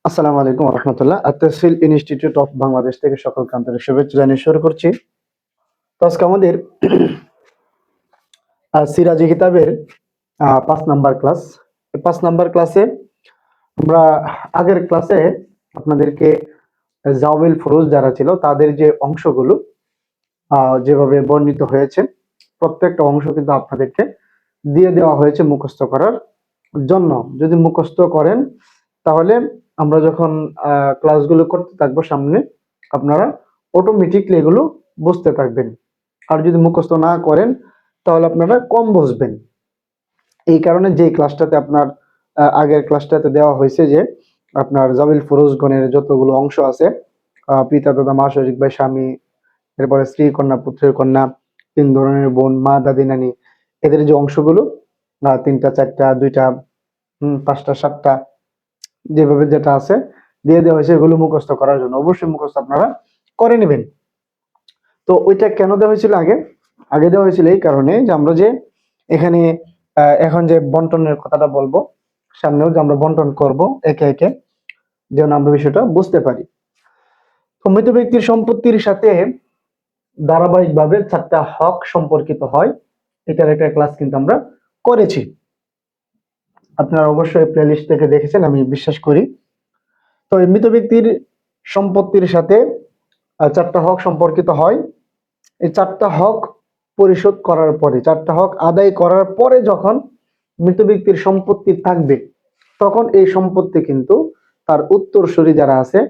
আসসালামু আলাইকুম রহমতুল্লাহ। আত-তাসহিল institute of Bangladesh থেকে সকলকে আন্তরিক শুভেচ্ছা জানিয়ে শুরু করছি। তো আজকে আমাদের সিরাজি কিতাবের ৫ নাম্বার ক্লাস। ৫ নাম্বার ক্লাসে আমরা আগের ক্লাসে আপনাদেরকে জাওয়াবিল ফুরুজ যারা ছিল তাদের যে অংশগুলো যেভাবে বর্ণিত হয়েছে, প্রত্যেকটা অংশ কিন্তু আপনাদেরকে দিয়ে দেওয়া হয়েছে মুখস্থ করার জন্য। যদি মুখস্থ করেন তাহলে আমরা যখন ক্লাসগুলো করতে থাকবো সামনে, আপনারা অটোমেটিকলি এগুলো বুঝতে থাকবেন। আর যদি মুখস্থ না করেন তাহলে আপনারা কম বুঝবেন। এই কারণে যে ক্লাসটাতে আপনার আগের ক্লাসটাতে দেওয়া হয়েছে যে আপনার জাবিল ফুরুজগণের যতগুলো অংশ আছে, পিতা দাদা মা শরিক ভাই স্বামী, এরপরে স্ত্রী কন্যা পুত্রের কন্যা, ৩ ধরনের বোন, মা দাদি নানি, এদের যে অংশগুলো ৩টা ৪টা ২টা ৫টা ৭টা যেভাবে যেটা আছে দিয়ে দেওয়া হয়েছে, এগুলো মুখস্থ করার জন্য। অবশ্যই মুখস্থ আপনারা করে নেবেন। তো ওইটা কেন দেওয়া হয়েছিল আগে? আগে দেওয়া হয়েছিল এই কারণে যে আমরা যে এখানে এখন যে বন্টনের কথাটা বলবো, সামনেও যে আমরা বন্টন করব একে একে, যেন আমরা বিষয়টা বুঝতে পারি। তো মৃত ব্যক্তির সম্পত্তির সাথে ধারাবাহিকভাবে 4টা হক সম্পর্কিত হয়। এটার একটা ক্লাস কিন্তু আমরা করেছি, আপনারা অবশ্যই প্লেলিস্ট থেকে দেখেছেন আমি বিশ্বাস করি। তো এই মৃত ব্যক্তির সম্পত্তির সাথে 4টা হক সম্পর্কিত হয়। এই 4টা হক পরিশোধ করার পরে, 4টা হক আদায় করার পরে যখন মৃত ব্যক্তির সম্পত্তি থাকবে, তখন এই সম্পত্তি কিন্তু তার উত্তরসূরি যারা আছে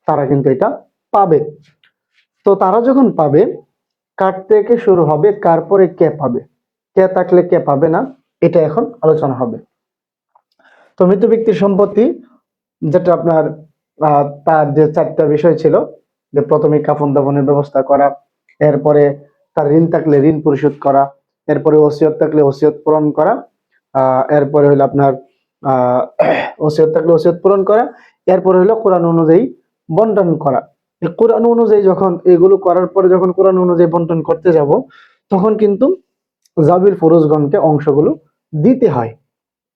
তারা কিন্তু এটা পাবে। তো তারা যখন পাবে, কার থেকে শুরু হবে, কার পরে কে পাবে, কে থাকলে কে পাবে না, এটা এখন আলোচনা হবে। তো মৃত ব্যক্তির সম্পত্তি যেটা আপনার তার যে 4টা বিষয় ছিল, যে প্রথমে কাফন দাফনের ব্যবস্থা করা, এরপরে তার ঋণ থাকলে ঋণ পরিশোধ করা, এরপরে ওসিয়ত থাকলে ওসিয়ত পূরণ করা, এরপরে হলো আপনার ওসিয়ত থাকলে ওসিয়ত পূরণ করা, এরপরে হলো কোরআন অনুযায়ী বন্টন করা। কোরআন অনুযায়ী যখন এগুলো করার পরে যখন কোরআন অনুযায়ী বন্টন করতে যাব, তখন কিন্তু জাবিল ফুরুজগণকে অংশগুলো দিতে হয়।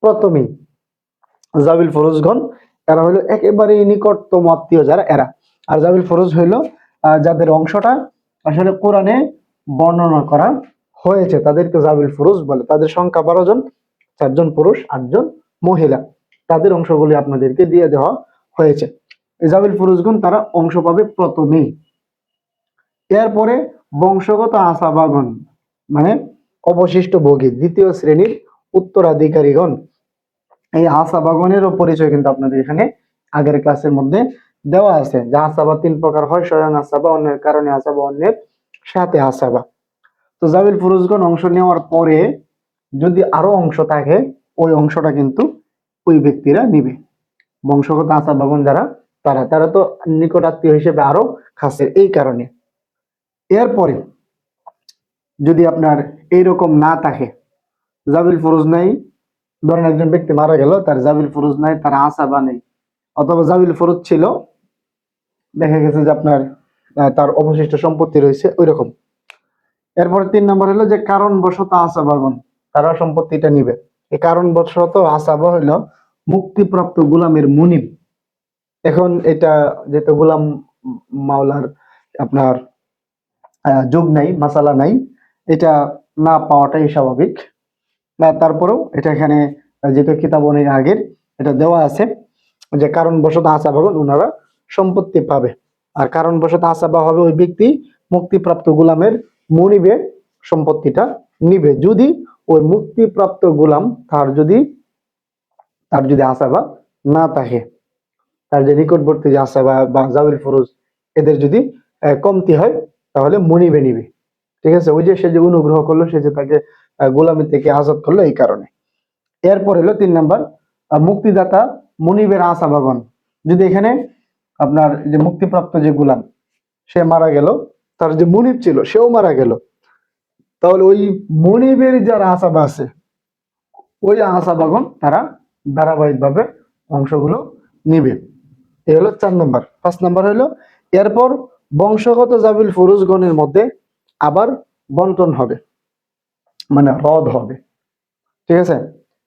প্রথমেই জাবিল ফরজগণ এরা হলো একেবারে নিকটতম আত্মীয় যারা এরা। আর জাবিল ফরজ হইলো যাদের অংশটা আসলে কোরআনে বর্ণনা করা হয়েছে, তাদেরকে জাবিল ফরজ বলে। তাদের সংখ্যা 12 জন, 4 জন পুরুষ 8 জন মহিলা। তাদের অংশগুলি আপনাদেরকে দিয়ে দেওয়া হয়েছে। এই জাবিল ফরজগণ তারা অংশ পাবে প্রথমেই। এরপরে বংশগত আসাবাগণ মানে অবশিষ্ট ভোগী, দ্বিতীয় শ্রেণীর উত্তরাধিকারীগণ। এই আসাবাগণেরও পরিচয় কিন্তু আপনাদের এখানে আগের ক্লাসের মধ্যে দেওয়া আছে, যে আসাবা 3 প্রকার হয়: স্বয়ং আসাবা, অন্যের কারণে আসাবা, অন্যের সাথে আসাবা। তো জাবিল ফুরুজগণ অংশ নেওয়ার পরে যদি আরো অংশ থাকে, ওই অংশটা কিন্তু ওই ব্যক্তিরা নিবে। বংশগত আসাবাগণ যারা, তারা তারা তো নিকট আত্মীয় হিসেবে আরো খাসের, এই কারণে। এরপরে যদি আপনার এইরকম না থাকে, জাবিল ফুরুজ নাই, ধরেন একজন ব্যক্তি মারা গেল, তার জাবিল ফুরুজ নাই, তার আসাবা নেই, অথবা জাবিল ফুরুজ ছিল, দেখা গেছে যে আপনার তার অবশিষ্ট সম্পত্তি রয়েছে ওই রকম। এরপরে 3 নম্বর হলো যে কারণবশত আসাবাগণ, তারা সম্পত্তিটা নিবে। এই কারণবশত আসাবা হলো মুক্তিপ্রাপ্ত গোলামের মুনিব। এখন এটা যেহেতু গোলাম মাওলার আপনার যোগ নাই, মাসালা নাই, এটা না পাওয়াটাই স্বাভাবিক। তারপরেও এটা এখানে যেহেতু কিতাবনের আগের এটা দেওয়া আছে যে কারণবশত আসাবাগণ ওনারা সম্পত্তি পাবে। আর কারণবশত আসাবা হবে ওই ব্যক্তি মুক্তিপ্রাপ্ত গোলামের মনিবে সম্পত্তিটা নিবে, যদি ওই মুক্তিপ্রাপ্ত গোলাম তার যদি আসাবা না থাকে, তার যে নিকটবর্তী যে আসাবা বা জাবিল ফরজ এদের যদি কমতি হয়, তাহলে মনিবে নিবে। ঠিক আছে, ওই যে সে যে অনুগ্রহ করলো, সে যে তাকে গোলামি থেকে আজাদ করলো, এই কারণে। এরপর হলো 3 নাম্বার মুক্তিদাতা মনিবের আসাবাগণ। যদি এখানে আপনার যে মুক্তিপ্রাপ্ত যে গোলাম সে মারা গেল, তার যে মনিব ছিল সেও মারা গেল, তাহলে ওই মনিবের যারা আসাবা আছে, ওই আসাবাগণ তারা ধারাবাহিকভাবে অংশগুলো নিবে। এই হলো 4 নম্বর। 5 নম্বর হলো এরপর বংশগত জাবিল ফুরুজগণের মধ্যে আবার বন্টন হবে, মানে রদ হবে। ঠিক আছে,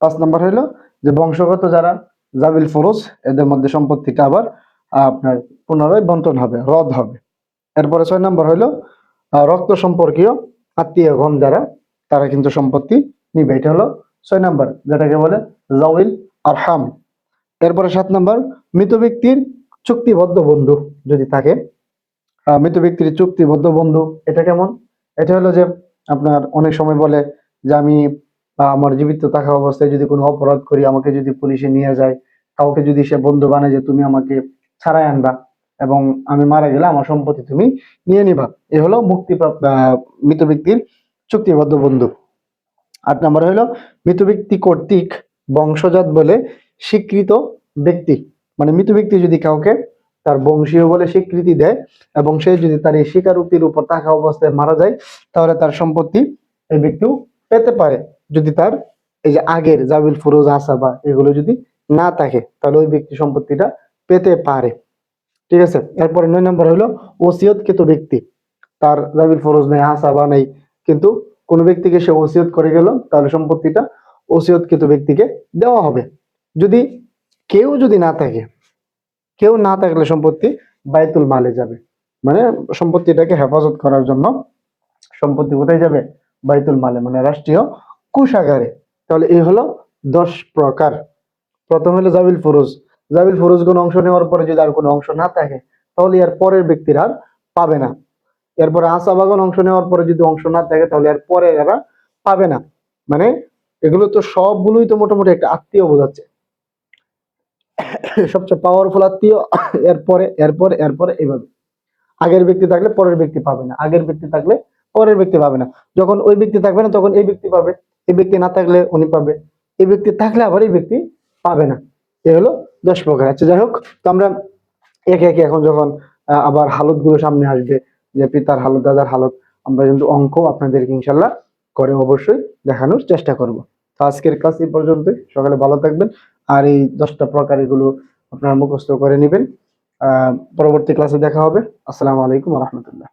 5 নম্বর হলো যে বংশগত যারা জাবিল ফুরুজ, এদের মধ্যে সম্পত্তিটা আবার আপনার পুনরায় বন্টন হবে, রদ হবে। এরপরে 6 নম্বর হলো রক্ত সম্পর্কীয় আত্মীয়গণ যারা, তারা কিন্তু সম্পত্তি নিবে। এটা হলো 6 নম্বর, যেটাকে বলে জাউল আরহাম। এরপরে 7 নম্বর, মৃত ব্যক্তির চুক্তিবদ্ধ বন্ধু যদি থাকে। মৃত ব্যক্তির চুক্তিবদ্ধ বন্ধু এটা কেমন? এটা হলো যে আপনার অনেক সময় বলে যে আমি আমার জীবিত থাকা অবস্থায় যদি কোনো অপরাধ করি, আমাকে যদি পুলিশে নিয়ে যায়, কাউকে যদি সে বন্ধু বানায় যে তুমি আমাকে ছাড়াই আনবা এবং আমি মারা গেলে আমার সম্পত্তি তুমি নিয়ে নিবা, এ হলো মুক্তিপ্রাপ্ত মৃত ব্যক্তির চুক্তিবদ্ধ বন্ধু। 8 নম্বর হলো মৃত ব্যক্তি কর্তৃক বংশজাত বলে স্বীকৃত ব্যক্তি। মানে মৃত ব্যক্তি যদি কাউকে তার বংশীয় বলে স্বীকৃতি দেয় এবং সে যদি তার এই স্বীকারোক্তির উপর থাকা অবস্থায় মারা যায়, তাহলে তার সম্পত্তি এই ব্যক্তিও পেতে পারে। যদি তার এই যে আগের জাবিল ফুরুজ আসাবা এগুলো যদি না থাকে, তাহলে ওই ব্যক্তি সম্পত্তিটা পেতে পারে। ঠিক আছে। এরপরে 9 নম্বর হলো ওসিয়তকৃত ব্যক্তি। তার জাবিল ফরজ নেই, আসাবা নেই, কিন্তু কোন ব্যক্তিকে সে ওসিয়ত করে গেল, তাহলে সম্পত্তিটা ওসিয়তকৃত ব্যক্তিকে দেওয়া হবে। যদি কেউ যদি না থাকে, কেউ না থাকলে সম্পত্তি বাইতুল মালে যাবে। মানে সম্পত্তিটাকে হেফাজত করার জন্য সম্পত্তি কোথায় যাবে? বাইতুল মালে, মানে রাষ্ট্রীয় কোষাগারে। তাহলে এই হলো 10 প্রকার। প্রথম হলো জাবিল ফুরুজ। জাবিল ফুরুজ কোন অংশ নেওয়ার পরে যদি আর কোনো অংশ না থাকে, তাহলে এর পরের ব্যক্তির আর পাবে না। এরপরে আসাবাগন অংশ নেওয়ার পরে যদি অংশ না থাকে, তাহলে এর পরে এরা পাবে না। মানে এগুলো তো সবগুলোই তো মোটামুটি একটা আত্মীয় বোঝাচ্ছে, সবচেয়ে পাওয়ারফুল আত্মীয়। এরপরে এরপরে এরপরে এইভাবে আগের ব্যক্তি থাকলে পরের ব্যক্তি পাবে না, আগের ব্যক্তি থাকলে পরের ব্যক্তি পাবে না। যখন ওই ব্যক্তি থাকবে না, তখন এই ব্যক্তি পাবে। এই ব্যক্তি না থাকলে উনি পাবে, এই ব্যক্তি থাকলে আবার এই ব্যক্তি পাবে না। এ হলো 10 প্রকার। আচ্ছা, যাই হোক, তো আমরা একে একে এখন যখন আবার হালত গুলো সামনে আসবে, যে পিতার হালত, দাদার হালত, আমরা কিন্তু অঙ্ক আপনাদেরকে ইনশাল্লাহ করে অবশ্যই দেখানোর চেষ্টা করব। তো আজকের ক্লাস এই পর্যন্তই। সকালে ভালো থাকবেন, আর এই 10টা প্রকার এগুলো আপনারা মুখস্থ করে নেবেন। পরবর্তী ক্লাসে দেখা হবে। আসসালামু আলাইকুম ওয়া রাহমাতুল্লাহ।